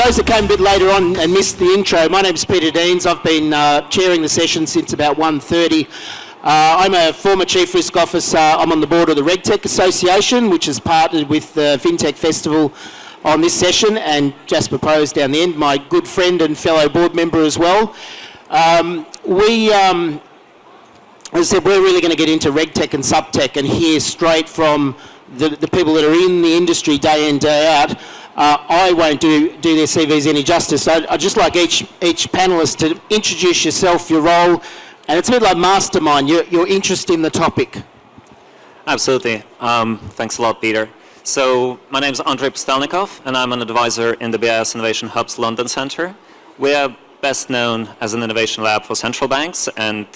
those that came a bit later on and missed the intro, my name's Peter Deans. I've been chairing the session since about 1:30. I'm a former Chief Risk Officer. I'm on the board of the RegTech Association, which has partnered with the FinTech Festival on this session, and Jasper down the end, my good friend and fellow board member as well. As I said, we're really going to get into RegTech and SupTech and hear straight from the people that are in the industry day in, day out. I won't do their CVs any justice. I'd just like each panellist to introduce yourself, your role, and it's a bit like mastermind, your interest in the topic. Absolutely. Thanks a lot, Peter. So my name is Andrei Pustelnikov, and I'm an advisor in the BIS Innovation Hub's London Centre. We are best known as an innovation lab for central banks, and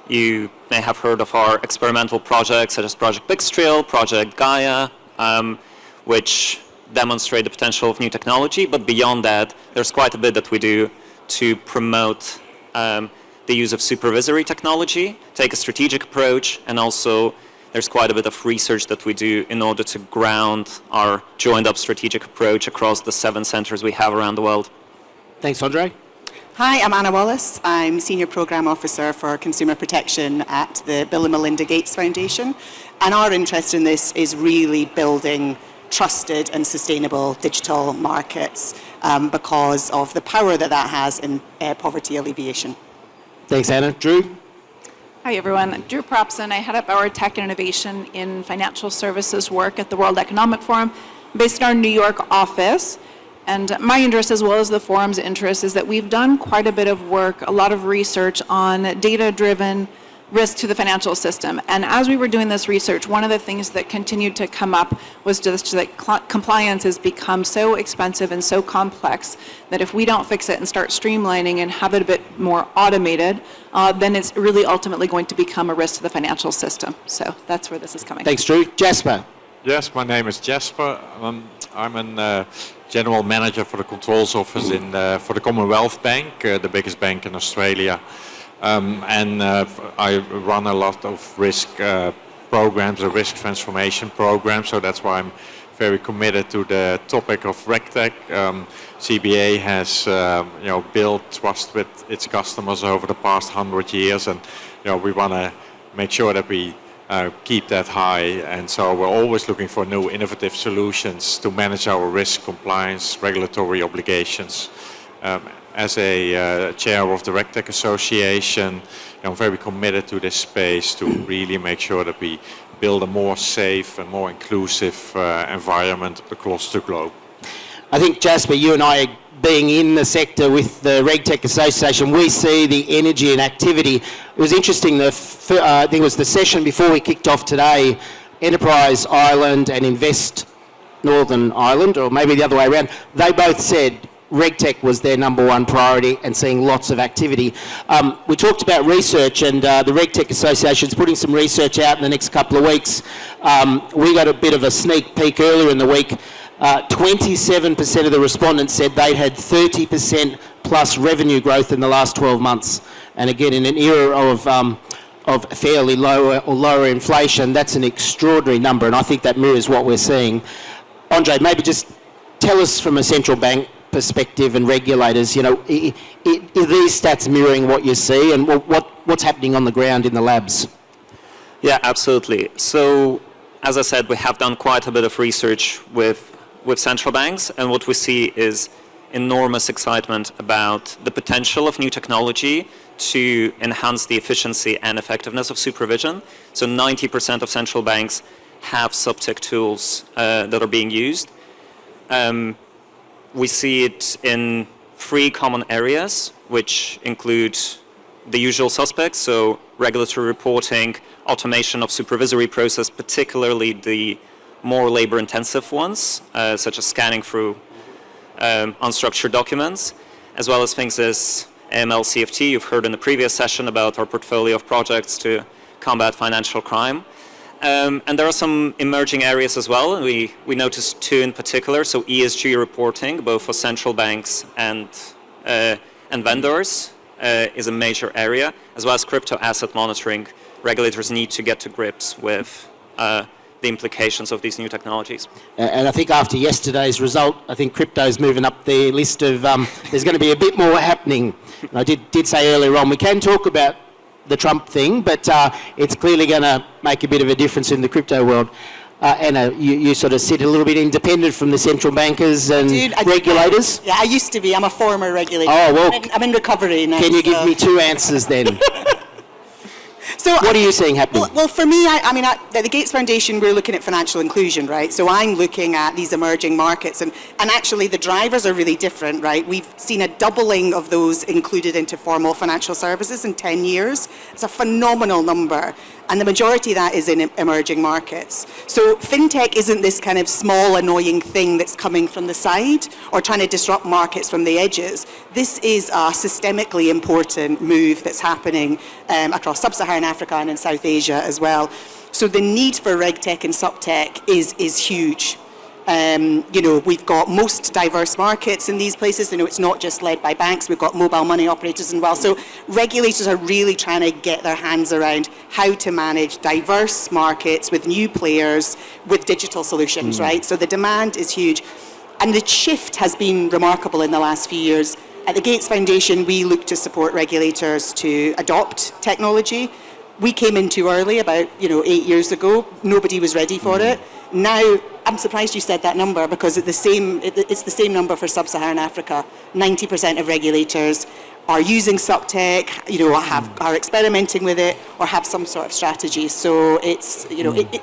you may have heard of our experimental projects such as Project Bigstriel, Project Gaia, which demonstrate the potential of new technology. But beyond that, there's quite a bit that we do to promote the use of supervisory technology, take a strategic approach, and also there's quite a bit of research that we do in order to ground our joined-up strategic approach across the 7 centres we have around the world. Thanks, Andrei. Hi, I'm Anna Wallace. I'm Senior Programme Officer for Consumer Protection at the Bill and Melinda Gates Foundation. And our interest in this is really building trusted and sustainable digital markets because of the power that has in poverty alleviation. Thanks, Anna. Drew? Hi, everyone. I'm Drew Propson. I head up our tech and innovation in financial services work at the World Economic Forum, based in our New York office. And my interest, as well as the forum's interest, is that we've done quite a bit of work, a lot of research on data-driven risk to the financial system. And as we were doing this research, one of the things that continued to come up was just that compliance has become so expensive and so complex that if we don't fix it and start streamlining and have it a bit more automated, then it's really ultimately going to become a risk to the financial system. So that's where this is coming. Thanks, Drew. Jasper? Yes, my name is Jasper. I'm a General Manager for the Controls Office for the Commonwealth Bank, the biggest bank in Australia. I run a lot of risk programs, a risk transformation program, so that's why I'm very committed to the topic of RegTech. CBA has built trust with its customers over the past 100 years, and we want to make sure that we keep that high, and so we're always looking for new innovative solutions to manage our risk, compliance, regulatory obligations. As a chair of the RegTech Association, I'm very committed to this space to really make sure that we build a more safe and more inclusive environment across the globe. I think, Jasper, you and I, being in the sector with the RegTech Association, we see the energy and activity. It was interesting, I think it was the session before we kicked off today, Enterprise Ireland and Invest Northern Ireland, or maybe the other way around, they both said RegTech was their #1 priority and seeing lots of activity. We talked about research, and the RegTech Association is putting some research out in the next couple of weeks. We got a bit of a sneak peek earlier in the week. 27% of the respondents said they'd had 30% plus revenue growth in the last 12 months. And again, in an era of fairly lower inflation, that's an extraordinary number, and I think that mirrors what we're seeing. Andrei, maybe just tell us from a central bank perspective and regulators, are these stats mirroring what you see, and what's happening on the ground in the labs? Yeah, absolutely. So, as I said, we have done quite a bit of research with central banks, and what we see is enormous excitement about the potential of new technology to enhance the efficiency and effectiveness of supervision. So 90% of central banks have SupTech tools that are being used. We see it in 3 common areas, which include the usual suspects, so regulatory reporting, automation of supervisory process, particularly the more labor-intensive ones, such as scanning through unstructured documents, as well as things as AML, CFT. You've heard in the previous session about our portfolio of projects to combat financial crime. And there are some emerging areas as well, and we noticed 2 in particular. So ESG reporting, both for central banks and vendors, is a major area, as well as crypto asset monitoring. Regulators need to get to grips with the implications of these new technologies. And I think after yesterday's result, I think crypto's moving up the list of, there's going to be a bit more happening. And I did say earlier on, we can talk about the Trump thing, but it's clearly going to make a bit of a difference in the crypto world. Anna, you sort of sit a little bit independent from the central bankers and regulators? Yeah, I used to be. I'm a former regulator. Oh, well, I'm in recovery now. Can you give me two answers then? So what are you seeing happening? Well, for me, the Gates Foundation, we're looking at financial inclusion, right? So I'm looking at these emerging markets, and actually the drivers are really different, right? We've seen a doubling of those included into formal financial services in 10 years. It's a phenomenal number. And the majority of that is in emerging markets. So fintech isn't this kind of small, annoying thing that's coming from the side or trying to disrupt markets from the edges. This is a systemically important move that's happening across sub-Saharan Africa and in South Asia as well. So the need for RegTech and SupTech is huge. We've got most diverse markets in these places. It's not just led by banks. We've got mobile money operators as well. So regulators are really trying to get their hands around how to manage diverse markets with new players with digital solutions, right? So the demand is huge. And the shift has been remarkable in the last few years. At the Gates Foundation, we look to support regulators to adopt technology. We came in too early, about 8 years ago. Nobody was ready for it. Now, I'm surprised you said that number because it's the same number for sub-Saharan Africa. 90% of regulators are using SupTech, are experimenting with it or have some sort of strategy. So it's,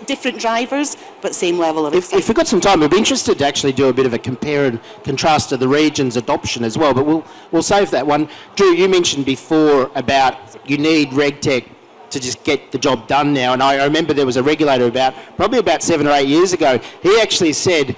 different drivers, but same level of excitement. If we've got some time, we'd be interested to actually do a bit of a compare and contrast of the region's adoption as well, but we'll save that one. Drew, you mentioned before about you need RegTech to just get the job done now. And I remember there was a regulator probably about 7 or 8 years ago. He actually said,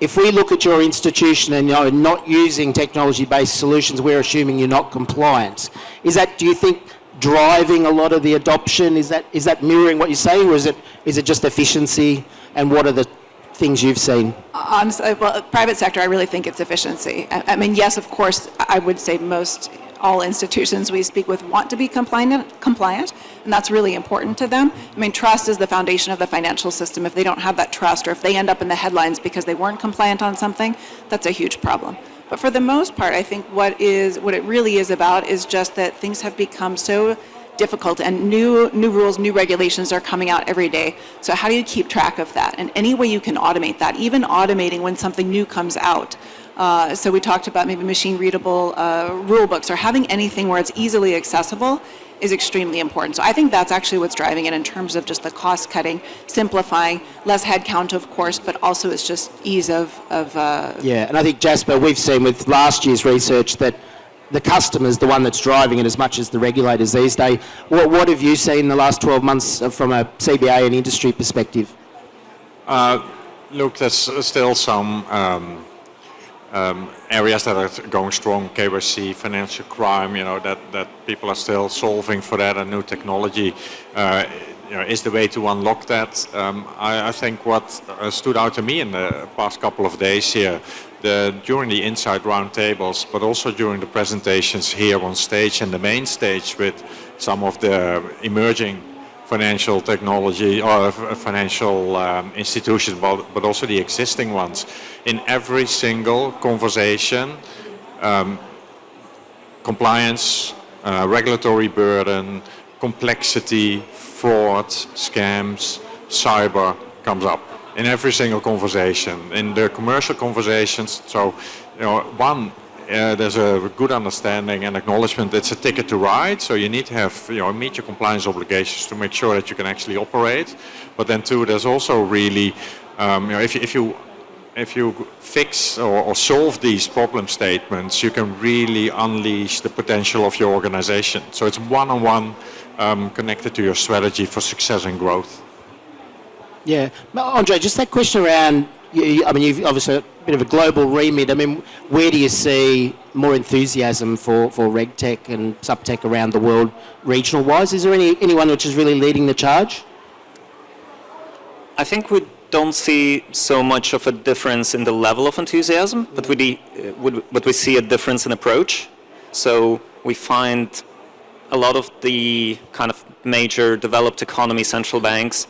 if we look at your institution and you're not using technology-based solutions, we're assuming you're not compliant. Is that, do you think, driving a lot of the adoption? Is that mirroring what you're saying, or is it just efficiency? And what are the things you've seen? Honestly, well, private sector, I really think it's efficiency. I mean, yes, of course, I would say all institutions we speak with want to be compliant, and that's really important to them. I mean, trust is the foundation of the financial system. If they don't have that trust, or if they end up in the headlines because they weren't compliant on something, that's a huge problem. But for the most part, I think what it really is about is just that things have become so difficult, and new rules, new regulations are coming out every day. So how do you keep track of that? And any way you can automate that, even automating when something new comes out. So we talked about maybe machine-readable rule books, or having anything where it's easily accessible is extremely important. So I think that's actually what's driving it in terms of just the cost-cutting, simplifying, less headcount, of course, but also it's just ease of Yeah, and I think, Jasper, we've seen with last year's research that the customer's the one that's driving it as much as the regulators these days. What have you seen in the last 12 months from a CBA and industry perspective? Look, there's still some areas that are going strong, KYC, financial crime, that people are still solving for that, and new technology is the way to unlock that. I think what stood out to me in the past couple of days here, during the inside roundtables, but also during the presentations here on stage and the main stage with some of the emerging financial technology or financial institutions, but also the existing ones. In every single conversation, compliance, regulatory burden, complexity, fraud, scams, cyber comes up in every single conversation. In the commercial conversations, so there's a good understanding and acknowledgement it's a ticket to ride, so you need to have, meet your compliance obligations to make sure that you can actually operate. But then too, there's also really, if you fix or solve these problem statements, you can really unleash the potential of your organization. So it's one-on-one connected to your strategy for success and growth. Yeah. Andrei, just that question around, you've obviously a bit of a global remit. Where do you see more enthusiasm for RegTech and SupTech around the world, regional-wise? Is there anyone which is really leading the charge? I think we don't see so much of a difference in the level of enthusiasm, but we see a difference in approach. So we find a lot of the kind of major developed economy central banks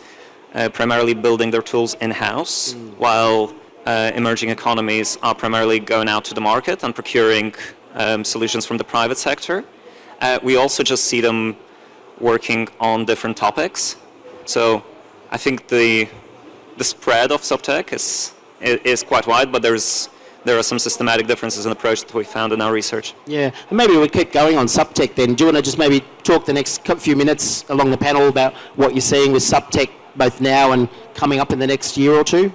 primarily building their tools in-house, while emerging economies are primarily going out to the market and procuring solutions from the private sector. We also just see them working on different topics. So I think the spread of SupTech is quite wide, but there are some systematic differences in approach that we found in our research. Yeah, and maybe we keep going on SupTech then. Do you want to just maybe talk the next few minutes along the panel about what you're seeing with SupTech both now and coming up in the next year or two?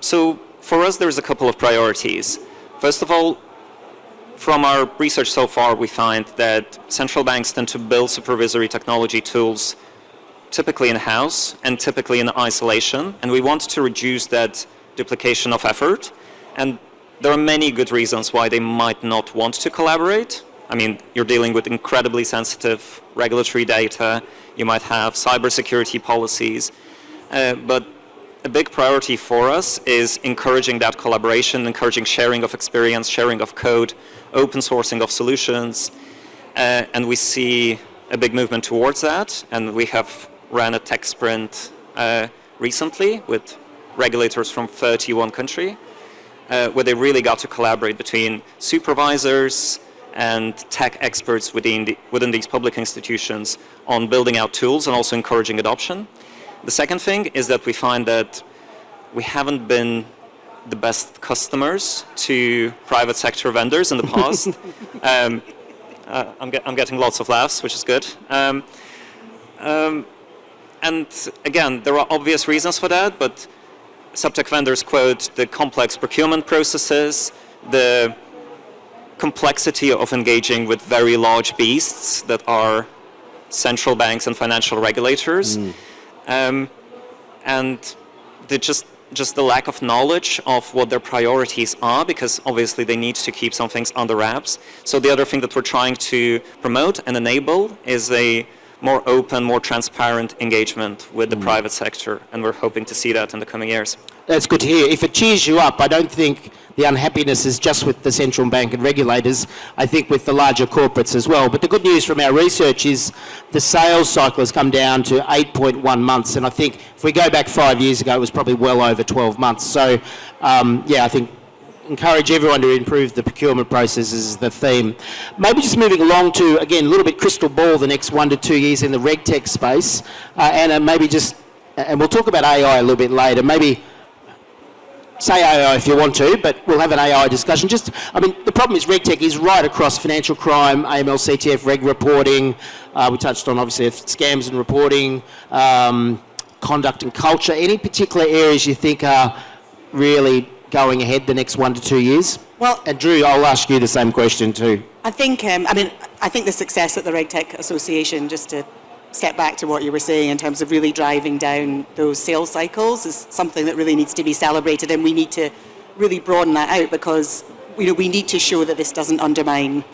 So for us, there's a couple of priorities. First of all, from our research so far, we find that central banks tend to build supervisory technology tools typically in-house and typically in isolation, and we want to reduce that duplication of effort. And there are many good reasons why they might not want to collaborate. I mean, you're dealing with incredibly sensitive regulatory data, you might have cybersecurity policies, but a big priority for us is encouraging that collaboration, encouraging sharing of experience, sharing of code, open sourcing of solutions, and we see a big movement towards that, and we have ran a tech sprint recently with regulators from 31 countries, where they really got to collaborate between supervisors and tech experts within these public institutions on building out tools and also encouraging adoption. The second thing is that we find that we haven't been the best customers to private sector vendors in the past. I'm getting lots of laughs, which is good. And again, there are obvious reasons for that, but SupTech vendors quote the complex procurement processes, the complexity of engaging with very large beasts that are central banks and financial regulators, and just the lack of knowledge of what their priorities are, because obviously they need to keep some things under wraps. So the other thing that we're trying to promote and enable is a more open, more transparent engagement with the private sector, and we're hoping to see that in the coming years. That's good to hear. If it cheers you up, I don't think the unhappiness is just with the central bank and regulators, I think with the larger corporates as well. But the good news from our research is the sales cycle has come down to 8.1 months, and I think if we go back 5 years ago, it was probably well over 12 months. So, yeah, I think encourage everyone to improve the procurement process is the theme. Maybe just moving along to, again, a little bit crystal ball the next 1 to 2 years in the RegTech space, and maybe just, and we'll talk about AI a little bit later, maybe say AI if you want to, but we'll have an AI discussion. Just, I mean, the problem is RegTech is right across financial crime, AML, CTF, reg reporting. We touched on, obviously, scams and reporting, conduct and culture. Any particular areas you think are really going ahead the next 1 to 2 years? Well, and Drew, I'll ask you the same question too. I think, I think the success at the RegTech Association, just to step back to what you were saying in terms of really driving down those sales cycles, is something that really needs to be celebrated, and we need to really broaden that out, because we need to show that this doesn't undermine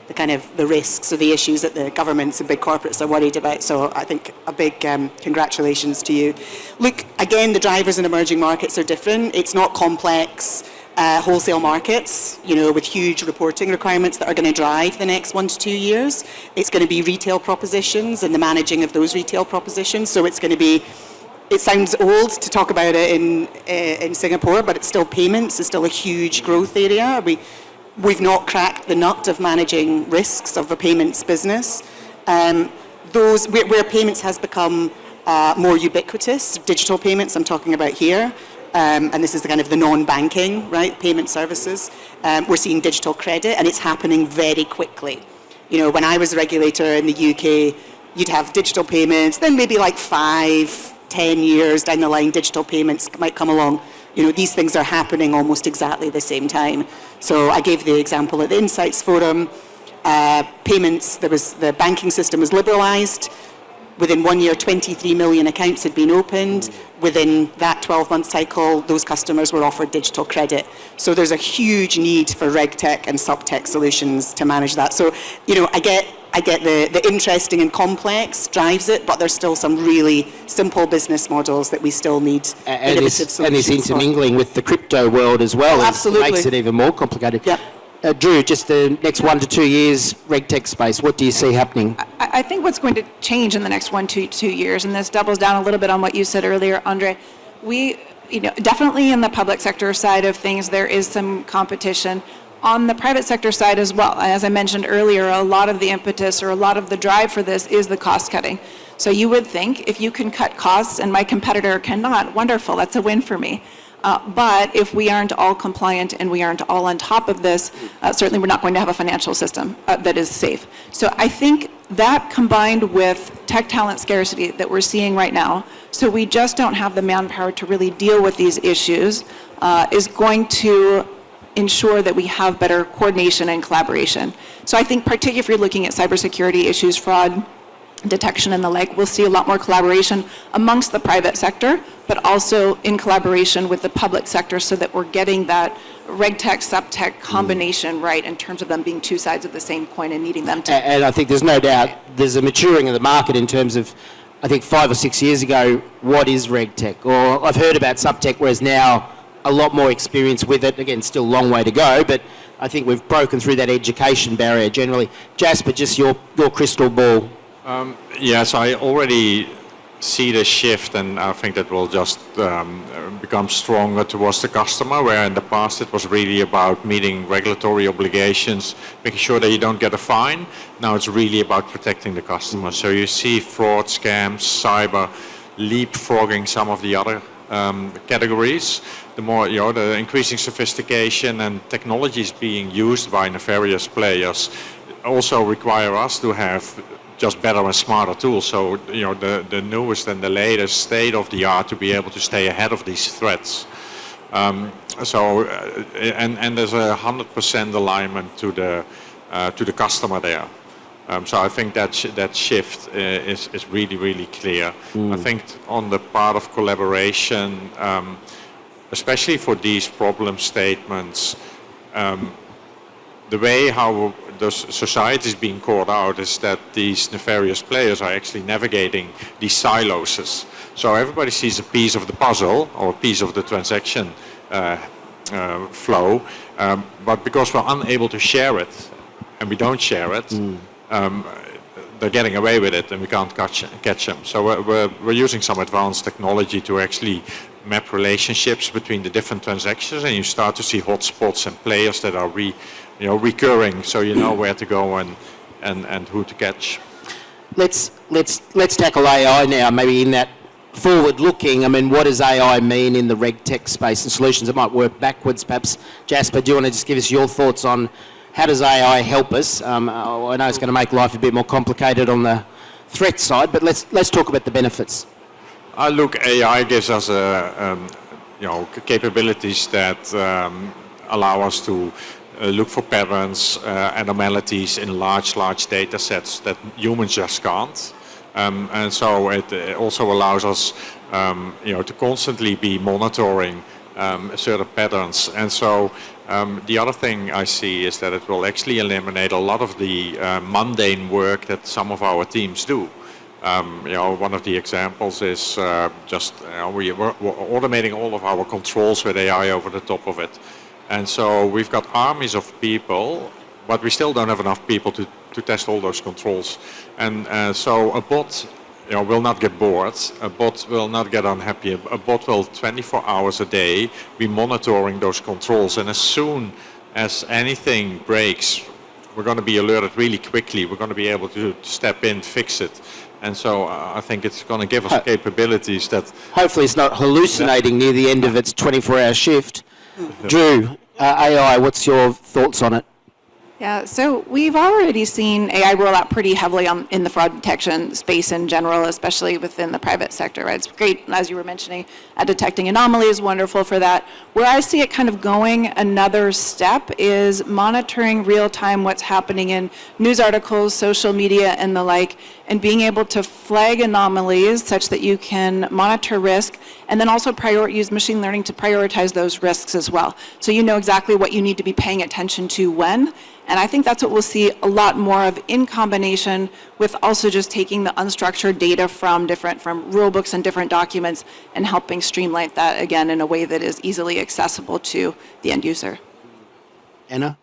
the risks or the issues that the governments and big corporates are worried about. So I think a big congratulations to you. Look, again, the drivers in emerging markets are different. It's not complex wholesale markets, with huge reporting requirements that are going to drive the next 1 to 2 years. It's going to be retail propositions and the managing of those retail propositions. So it's going to be, it sounds old to talk about it in Singapore, but it's still payments. It's still a huge growth area. We've not cracked the nut of managing risks of a payments business. Where payments has become more ubiquitous, digital payments I'm talking about here, and this is the non-banking, right, payment services. We're seeing digital credit, and it's happening very quickly. When I was a regulator in the UK, you'd have digital payments, then maybe 5-10 years down the line, digital payments might come along. These things are happening almost exactly the same time. So I gave the example at the Insights Forum. Payments, the banking system was liberalised. Within 1 year, 23 million accounts had been opened. Within that 12-month cycle, those customers were offered digital credit. So there's a huge need for RegTech and SupTech solutions to manage that. So, I get the interesting and complex drives it, but there's still some really simple business models that we still need innovative solutions and it's intermingling with the crypto world as well. Absolutely. Makes it even more complicated. Yep. Drew, just the next 1 to 2 years, RegTech space, what do you see happening? I think what's going to change in the next 1 to 2 years, and this doubles down a little bit on what you said earlier, Andrei, definitely in the public sector side of things, there is some competition. On the private sector side as well, as I mentioned earlier, a lot of the impetus or a lot of the drive for this is the cost cutting. So you would think if you can cut costs and my competitor cannot, wonderful, that's a win for me. But if we aren't all compliant and we aren't all on top of this, certainly we're not going to have a financial system that is safe. So I think that combined with tech talent scarcity that we're seeing right now, so we just don't have the manpower to really deal with these issues, is going to ensure that we have better coordination and collaboration. So I think particularly if you're looking at cybersecurity issues, fraud detection and the like, we'll see a lot more collaboration amongst the private sector, but also in collaboration with the public sector so that we're getting that RegTech, SupTech combination right in terms of them being two sides of the same coin and needing them to... And I think there's no doubt there's a maturing of the market in terms of, I think 5 or 6 years ago, what is RegTech? Or I've heard about SupTech, whereas now a lot more experience with it. Again, still a long way to go, but I think we've broken through that education barrier generally. Jasper, just your crystal ball. Yes, I already see the shift, and I think that will just become stronger towards the customer, where in the past it was really about meeting regulatory obligations, making sure that you don't get a fine. Now it's really about protecting the customer. So you see fraud, scams, cyber leapfrogging some of the other categories. The more, the increasing sophistication and technologies being used by nefarious players also require us to have just better and smarter tools. So, the newest and the latest state of the art to be able to stay ahead of these threats. And there's 100% alignment to the customer there. So I think that shift is really, really clear. I think on the part of collaboration, especially for these problem statements, the way how the society is being caught out is that these nefarious players are actually navigating these silos. So everybody sees a piece of the puzzle or a piece of the transaction flow, but because we're unable to share it and we don't share it, they're getting away with it and we can't catch them. So we're using some advanced technology to actually map relationships between the different transactions, and you start to see hotspots and players that are recurring, so you know where to go and who to catch. Let's tackle AI now, maybe in that forward-looking. I mean, what does AI mean in the RegTech space and solutions? It might work backwards, perhaps. Jasper, do you want to just give us your thoughts on how does AI help us? I know it's going to make life a bit more complicated on the threat side, but let's talk about the benefits. Look, AI gives us capabilities that allow us to look for patterns, anomalies in large data sets that humans just can't. And so it also allows us to constantly be monitoring certain patterns. And so the other thing I see is that it will actually eliminate a lot of the mundane work that some of our teams do. One of the examples is we're automating all of our controls with AI over the top of it. And so we've got armies of people, but we still don't have enough people to test all those controls. And so a bot will not get bored, a bot will not get unhappy, a bot will 24 hours a day be monitoring those controls. And as soon as anything breaks, we're going to be alerted really quickly. We're going to be able to step in, fix it. And so I think it's going to give us capabilities that... Hopefully it's not hallucinating near the end of its 24-hour shift. Drew, AI, what's your thoughts on it? Yeah, so we've already seen AI roll out pretty heavily in the fraud detection space in general, especially within the private sector. Right? It's great, as you were mentioning, at detecting anomalies, wonderful for that. Where I see it kind of going another step is monitoring real-time what's happening in news articles, social media, and the like, and being able to flag anomalies such that you can monitor risk and then also use machine learning to prioritize those risks as well. So you know exactly what you need to be paying attention to when. And I think that's what we'll see a lot more of in combination with also just taking the unstructured data from rule books and different documents and helping streamline that again in a way that is easily accessible to the end user. Anna?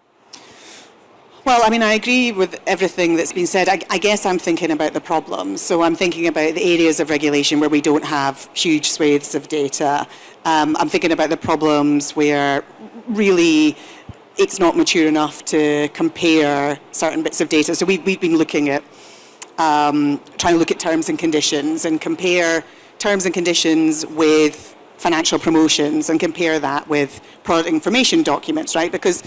Well, I mean, I agree with everything that's been said. I guess I'm thinking about the problems. So I'm thinking about the areas of regulation where we don't have huge swathes of data. I'm thinking about the problems where really it's not mature enough to compare certain bits of data. So we've been looking at trying to look at terms and conditions and compare terms and conditions with financial promotions and compare that with product information documents, right? Because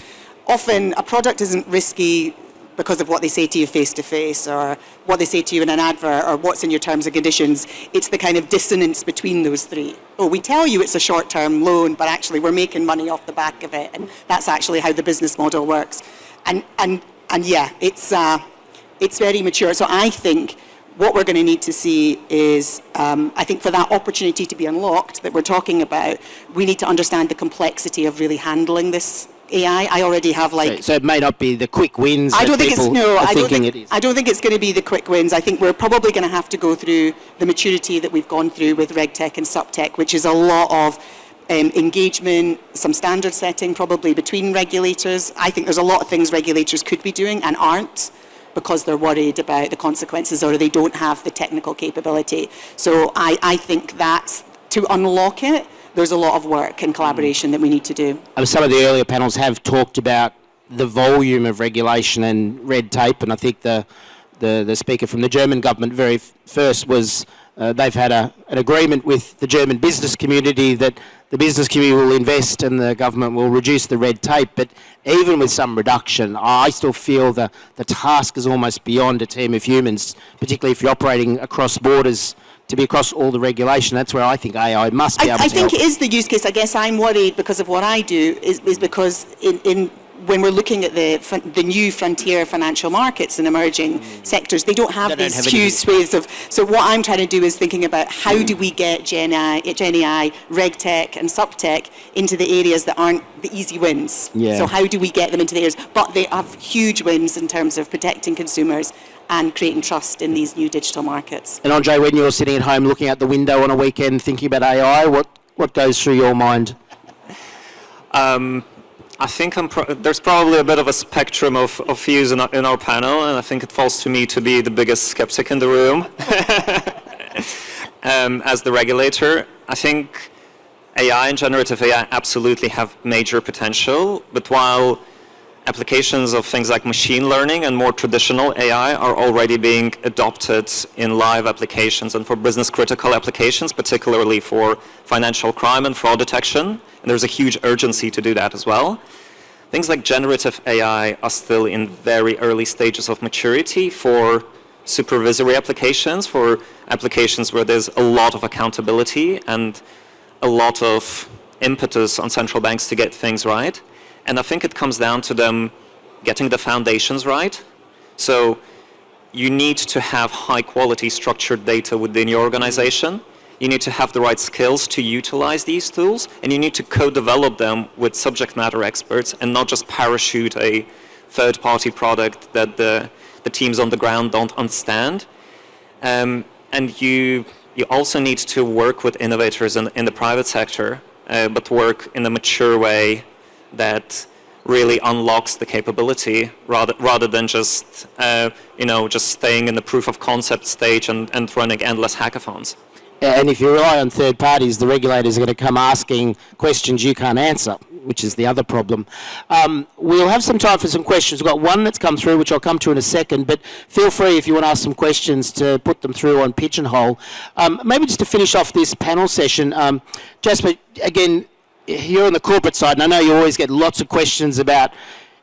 often a product isn't risky because of what they say to you face to face or what they say to you in an advert or what's in your terms and conditions. It's the kind of dissonance between those three. Oh, we tell you it's a short-term loan, but actually we're making money off the back of it, and that's actually how the business model works. And yeah, it's very mature. So I think what we're going to need to see is, I think for that opportunity to be unlocked that we're talking about, we need to understand the complexity of really handling this AI. I already have So it may not be the quick wins that people are thinking it is. I don't think it's going to be the quick wins. I think we're probably going to have to go through the maturity that we've gone through with RegTech and SupTech, which is a lot of engagement, some standard setting probably between regulators. I think there's a lot of things regulators could be doing and aren't, because they're worried about the consequences or they don't have the technical capability. So I think that's, to unlock it, there's a lot of work and collaboration that we need to do. Some of the earlier panels have talked about the volume of regulation and red tape, and I think the speaker from the German government very first was they've had an agreement with the German business community that the business community will invest and the government will reduce the red tape. But even with some reduction, I still feel the task is almost beyond a team of humans, particularly if you're operating across borders, to be across all the regulation. That's where I think AI must be able to help. I think it is the use case. I guess I'm worried because of what I do is because when we're looking at the new frontier financial markets and emerging sectors, they don't have these huge swathes of. So what I'm trying to do is thinking about how do we get Gen AI, RegTech and SupTech into the areas that aren't the easy wins. Yeah. So how do we get them into the areas? But they have huge wins in terms of protecting consumers and creating trust in these new digital markets. And Andrei, when you're sitting at home looking out the window on a weekend thinking about AI, what goes through your mind? I think there's probably a bit of a spectrum of views in our panel, and I think it falls to me to be the biggest skeptic in the room. As the regulator, I think AI and generative AI absolutely have major potential, but while applications of things like machine learning and more traditional AI are already being adopted in live applications and for business critical applications, particularly for financial crime and fraud detection. And there's a huge urgency to do that as well. Things like generative AI are still in very early stages of maturity for supervisory applications, for applications where there's a lot of accountability and a lot of impetus on central banks to get things right. And I think it comes down to them getting the foundations right. So you need to have high quality structured data within your organization. You need to have the right skills to utilize these tools, and you need to co-develop them with subject matter experts and not just parachute a third-party product that the teams on the ground don't understand. And you also need to work with innovators in the private sector, but work in a mature way that really unlocks the capability rather than just just staying in the proof of concept stage and running endless hackathons. And if you rely on third parties, the regulators are going to come asking questions you can't answer, which is the other problem. We'll have some time for some questions. We've got one that's come through, which I'll come to in a second, but feel free if you want to ask some questions to put them through on Pigeonhole. Maybe just to finish off this panel session, Jasper, again, you're on the corporate side, and I know you always get lots of questions about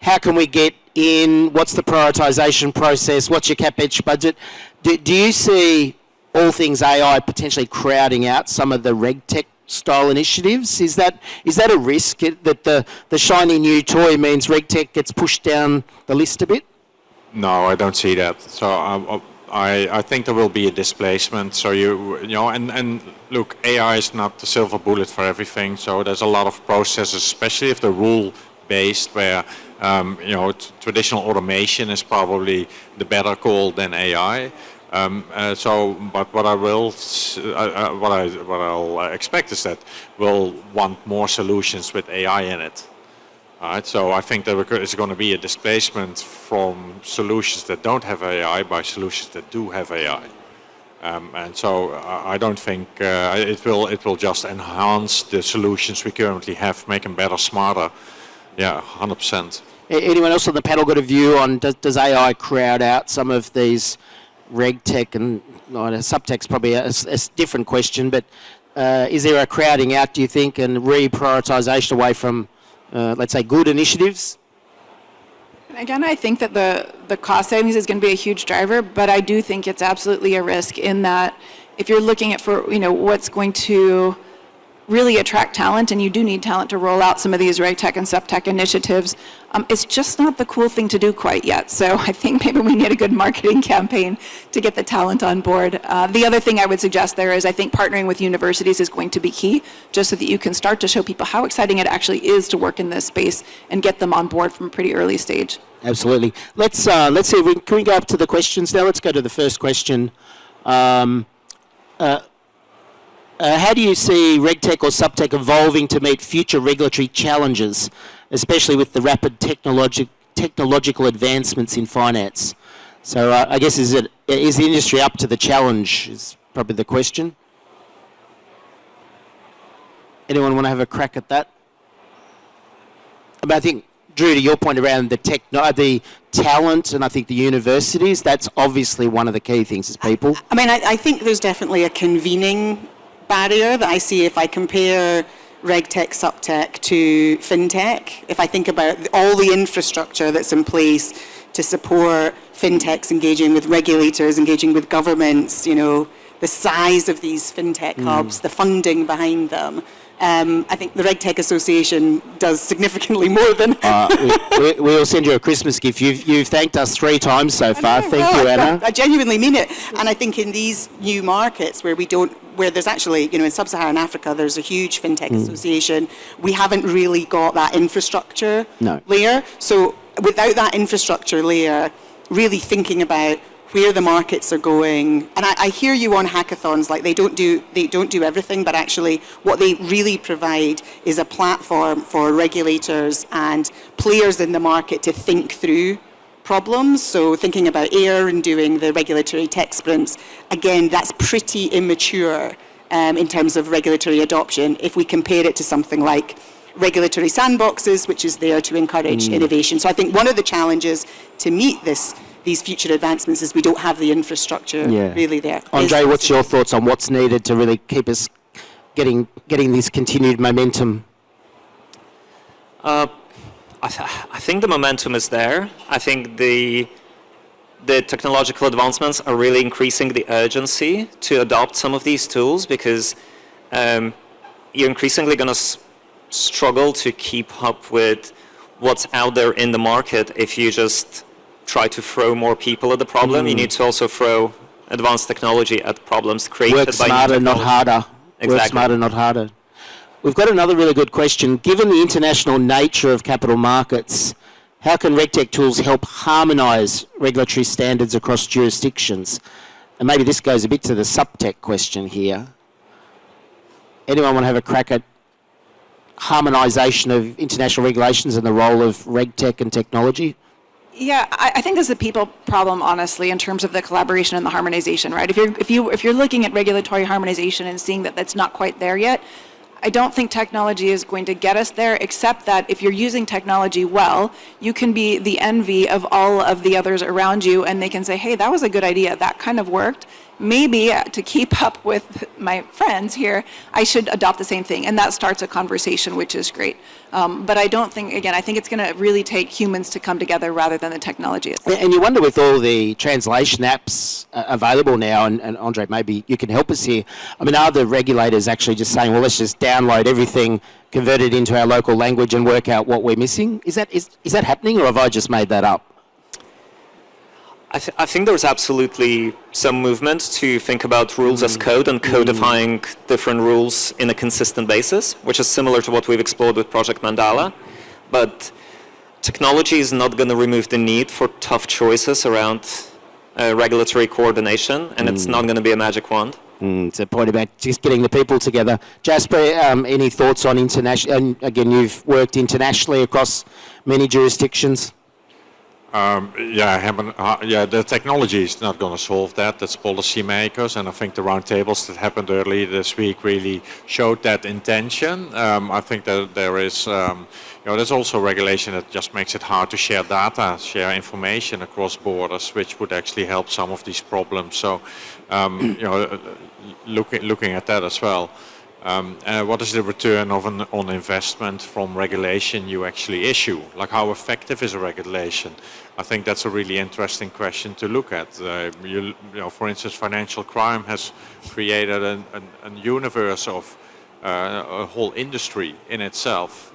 how can we get in, what's the prioritisation process, what's your CapEx budget. Do you see all things AI potentially crowding out some of the RegTech style initiatives? Is that a risk that the shiny new toy means RegTech gets pushed down the list a bit? No, I don't see that. So I think there will be a displacement. So and look, AI is not the silver bullet for everything. So there's a lot of processes, especially if they're rule based, where traditional automation is probably the better call than AI. But what I'll expect is that we'll want more solutions with AI in it. Right, so I think that it's going to be a displacement from solutions that don't have AI by solutions that do have AI. And so I don't think it will just enhance the solutions we currently have, make them better, smarter. Yeah, 100%. Anyone else on the panel got a view on does AI crowd out some of these RegTech and SupTech's probably a different question, but is there a crowding out, do you think, and reprioritisation away from, let's say, good initiatives? Again, I think that the cost savings is going to be a huge driver, but I do think it's absolutely a risk in that if you're looking at what's going to really attract talent, and you do need talent to roll out some of these RegTech and SupTech initiatives, it's just not the cool thing to do quite yet. So I think maybe we need a good marketing campaign to get the talent on board. The other thing I would suggest there is I think partnering with universities is going to be key, just so that you can start to show people how exciting it actually is to work in this space and get them on board from a pretty early stage. Absolutely. Let's see, can we go up to the questions now? Let's go to the first question. How do you see RegTech or SupTech evolving to meet future regulatory challenges, especially with the rapid technological advancements in finance? So I guess is the industry up to the challenge is probably the question. Anyone want to have a crack at that? I think, Drew, to your point around the talent and I think the universities, that's obviously one of the key things is people. I think there's definitely a convening barrier that I see if I compare RegTech, SupTech to FinTech. If I think about all the infrastructure that's in place to support FinTechs engaging with regulators, engaging with governments, the size of these FinTech hubs, the funding behind them. I think the RegTech Association does significantly more than... we'll send you a Christmas gift. You've thanked us 3 times so far. Thank you, Anna. I genuinely mean it. And I think in these new markets where there's actually, in sub-Saharan Africa, there's a huge FinTech association. We haven't really got that infrastructure layer. So without that infrastructure layer, really thinking about where the markets are going, and I hear you on hackathons, like they don't do everything, but actually what they really provide is a platform for regulators and players in the market to think through problems. So thinking about AIR and doing the regulatory tech sprints, again, that's pretty immature in terms of regulatory adoption if we compare it to something like regulatory sandboxes, which is there to encourage innovation. So I think one of the challenges to meet these future advancements is we don't have the infrastructure really there. Andrei, what's your thoughts on what's needed to really keep us getting this continued momentum? I think the momentum is there. I think the technological advancements are really increasing the urgency to adopt some of these tools because you're increasingly going to struggle to keep up with what's out there in the market if you just try to throw more people at the problem. You need to also throw advanced technology at problems created by Work smarter, not harder. Exactly. Work smarter, not harder. We've got another really good question. Given the international nature of capital markets, how can RegTech tools help harmonise regulatory standards across jurisdictions? And maybe this goes a bit to the SupTech question here. Anyone want to have a crack at harmonisation of international regulations and the role of RegTech and technology? Yeah, I think this is a people problem, honestly, in terms of the collaboration and the harmonization, right? If you're looking at regulatory harmonization and seeing that that's not quite there yet, I don't think technology is going to get us there, except that if you're using technology well, you can be the envy of all of the others around you, and they can say, hey, that was a good idea, that kind of worked. Maybe to keep up with my friends here, I should adopt the same thing. And that starts a conversation, which is great. But I don't think, again, I think it's going to really take humans to come together rather than the technology itself. And you wonder with all the translation apps available now, and Andrei, maybe you can help us here. Are the regulators actually just saying, well, let's just download everything, convert it into our local language and work out what we're missing? Is that happening, or have I just made that up? I think there's absolutely some movement to think about rules as code and codifying different rules in a consistent basis, which is similar to what we've explored with Project Mandala. But technology is not going to remove the need for tough choices around regulatory coordination, and it's not going to be a magic wand. It's a point about just getting the people together. Jasper, any thoughts on international? And again, you've worked internationally across many jurisdictions. The technology is not going to solve that. That's policymakers, and I think the roundtables that happened earlier this week really showed that intention. I think that there is, there's also regulation that just makes it hard to share data, share information across borders, which would actually help some of these problems. So, looking at that as well. What is the return on investment from regulation you actually issue? Like, how effective is a regulation? I think that's a really interesting question to look at. For instance, financial crime has created a universe of a whole industry in itself.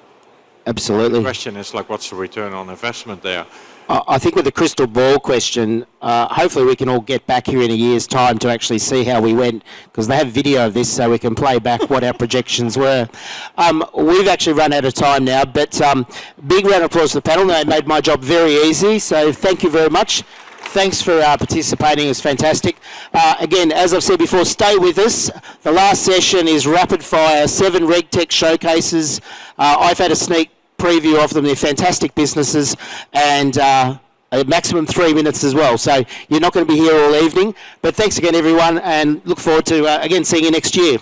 Absolutely. The question is, like, what's the return on investment there? I think with the crystal ball question, hopefully we can all get back here in a year's time to actually see how we went, because they have video of this so we can play back what our projections were. We've actually run out of time now, but big round of applause to the panel. They made my job very easy, so thank you very much. Thanks for participating. It was fantastic. Again, as I've said before, stay with us. The last session is rapid fire, 7 RegTech showcases. I've had a sneak preview of them. They're fantastic businesses, and a maximum 3 minutes as well. So you're not going to be here all evening. But thanks again, everyone, and look forward to, again, seeing you next year.